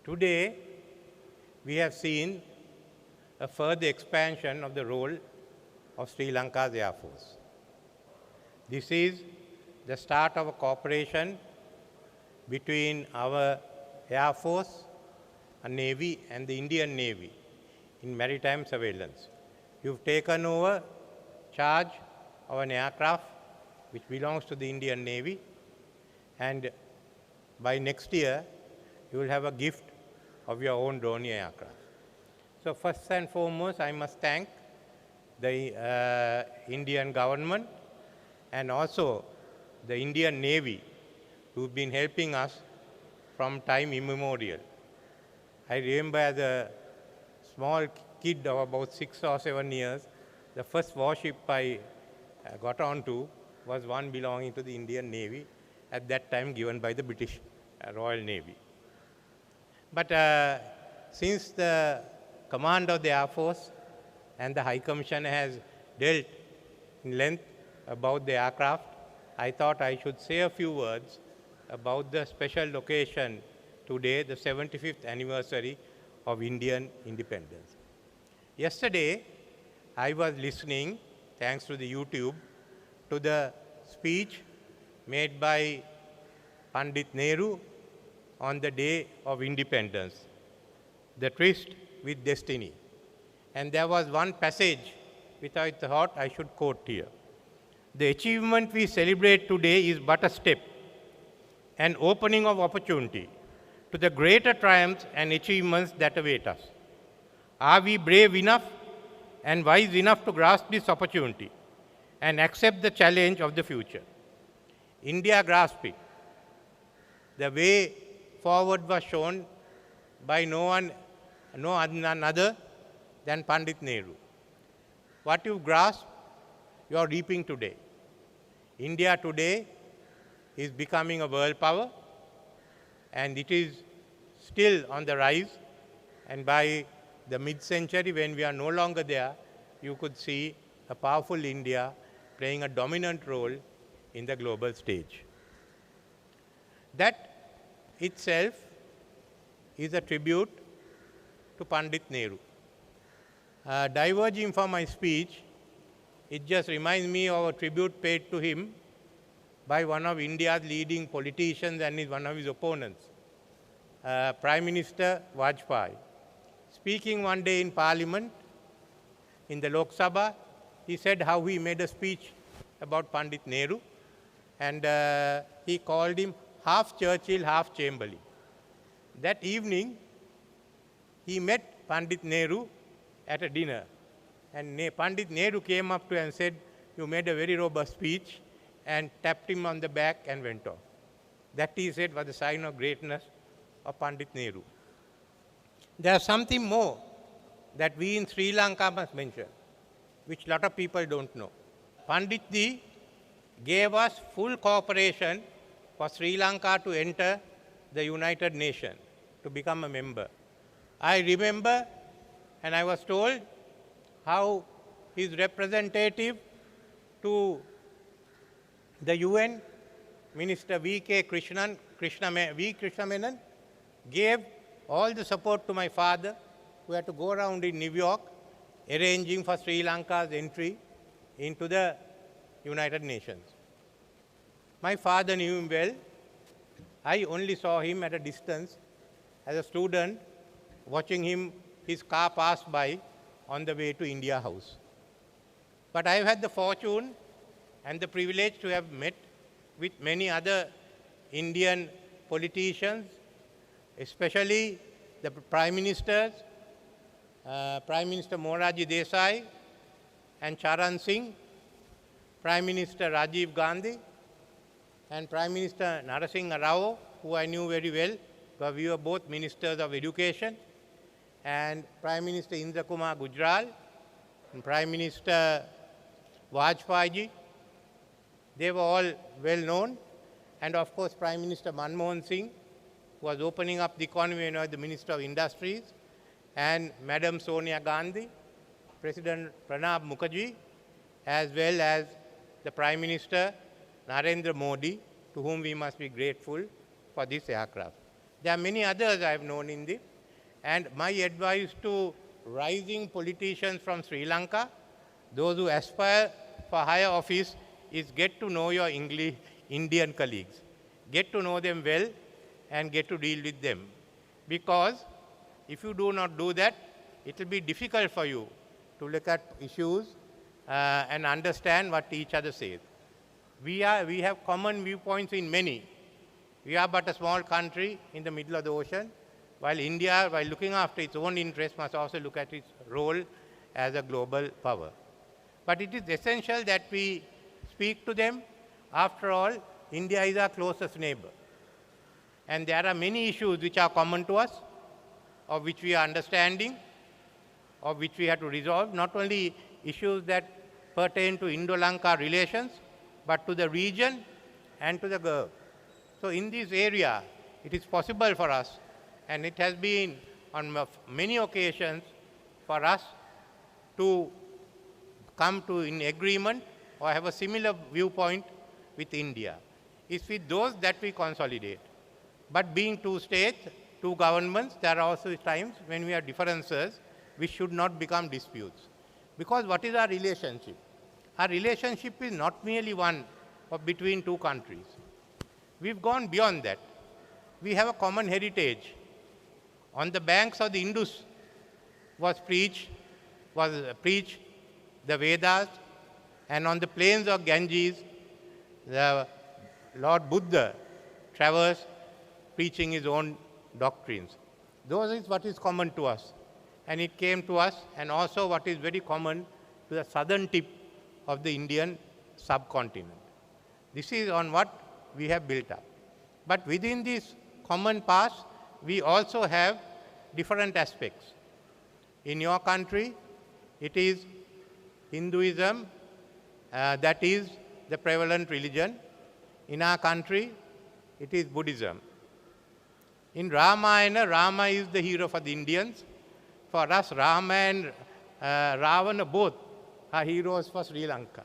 Today, we have seen a further expansion of the role of Sri Lanka's Air Force. This is the start of a cooperation between our Air Force and Navy and the Indian Navy in maritime surveillance. You've taken over charge of an aircraft which belongs to the Indian Navy, and by next year, you will have a gift of your own Dornier aircraft. So first and foremost, I must thank the Indian government and also the Indian Navy who've been helping us from time immemorial. I remember as a small kid of about 6 or 7 years, the first warship I got onto was one belonging to the Indian Navy, at that time given by the British Royal Navy. But since the command of the Air Force and the High Commissioner has dealt in length about the aircraft, I thought I should say a few words about the special occasion today, the 75th anniversary of Indian independence. Yesterday, I was listening, thanks to the YouTube, to the speech made by Pandit Nehru on the day of independence, the tryst with destiny. And there was one passage which I thought I should quote here. The achievement we celebrate today is but a step, an opening of opportunity to the greater triumphs and achievements that await us. Are we brave enough and wise enough to grasp this opportunity and accept the challenge of the future? India grasped it. The way forward was shown by no other than Pandit Nehru. What you grasp, you are reaping today. India today is becoming a world power, and it is still on the rise. And by the mid-century, when we are no longer there, you could see a powerful India playing a dominant role in the global stage. That itself is a tribute to Pandit Nehru. Diverging from my speech, it just reminds me of a tribute paid to him by one of India's leading politicians and one of his opponents, Prime Minister Vajpayee. Speaking one day in Parliament, in the Lok Sabha, he said how he made a speech about Pandit Nehru, and he called him half Churchill, half Chamberlain. That evening, he met Pandit Nehru at a dinner, and Pandit Nehru came up to him and said, "You made a very robust speech," and tapped him on the back and went off. That, he said, was the sign of greatness of Pandit Nehru. There's something more that we in Sri Lanka must mention, which a lot of people don't know. Pandit Ji gave us full cooperation for Sri Lanka to enter the United Nations, to become a member. I remember, and I was told, how his representative to the UN, Minister V.K. Krishna Menon, gave all the support to my father, who had to go around in New York, arranging for Sri Lanka's entry into the United Nations. My father knew him well. I only saw him at a distance as a student, watching his car pass by on the way to India House. But I have had the fortune and the privilege to have met with many other Indian politicians, especially the Prime Ministers, Prime Minister Morarji Desai and Charan Singh, Prime Minister Rajiv Gandhi, and Prime Minister Narasimha Rao, who I knew very well, because we were both Ministers of Education, and Prime Minister Indra Kumar Gujral, and Prime Minister Vajpayee. They were all well known, and of course Prime Minister Manmohan Singh, who was opening up the economy when he was the Minister of Industries, and Madam Sonia Gandhi, President Pranab Mukherjee, as well as the Prime Minister Narendra Modi, to whom we must be grateful for this aircraft. There are many others I have known in this. And my advice to rising politicians from Sri Lanka, those who aspire for higher office, is get to know your Indian colleagues. Get to know them well and get to deal with them. Because if you do not do that, it will be difficult for you to look at issues and understand what each other says. We have common viewpoints in many. We are but a small country in the middle of the ocean, while India, while looking after its own interests, must also look at its role as a global power. But it is essential that we speak to them. After all, India is our closest neighbor. And there are many issues which are common to us, of which we are understanding, of which we have to resolve, not only issues that pertain to Indo-Lanka relations, but to the region and to the Gulf. So in this area, it is possible for us, and it has been on many occasions for us to come to an agreement or have a similar viewpoint with India. It's with those that we consolidate. But being two states, two governments, there are also times when we have differences which should not become disputes. Because what is our relationship? Our relationship is not merely one of between two countries. We've gone beyond that. We have a common heritage. On the banks of the Indus was preached the Vedas, and on the plains of Ganges, the Lord Buddha traversed preaching his own doctrines. Those is what is common to us. And it came to us, and also what is very common to the southern tip of the Indian subcontinent. This is on what we have built up. But within this common past, we also have different aspects. In your country, it is Hinduism that is the prevalent religion. In our country, it is Buddhism. In Ramayana, Rama is the hero for the Indians. For us, Rama and Ravana both are heroes for Sri Lanka.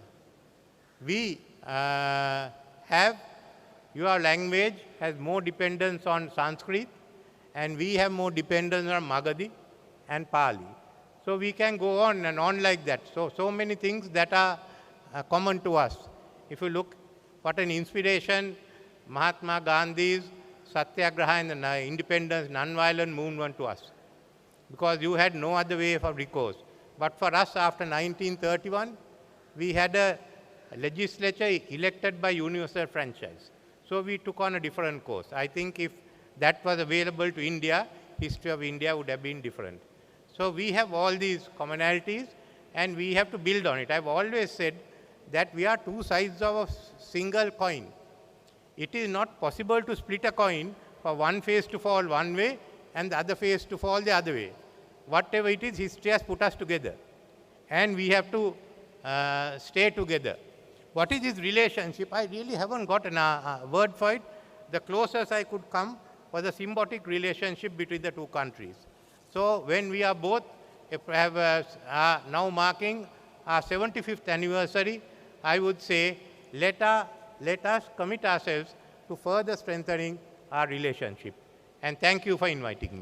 We your language has more dependence on Sanskrit, and we have more dependence on Magadhi and Pali. So we can go on and on like that. So many things that are common to us. If you look, what an inspiration Mahatma Gandhi's Satyagraha and the independence, non-violent movement to us. Because you had no other way for recourse. But for us, after 1931, we had a legislature elected by universal franchise. So we took on a different course. I think if that was available to India, history of India would have been different. So we have all these commonalities, and we have to build on it. I've always said that we are two sides of a single coin. It is not possible to split a coin for one face to fall one way and the other face to fall the other way. Whatever it is, history has put us together. And we have to stay together. What is this relationship? I really haven't got a word for it. The closest I could come was a symbiotic relationship between the two countries. So when we are both now marking our 75th anniversary, I would say let us commit ourselves to further strengthening our relationship. And thank you for inviting me.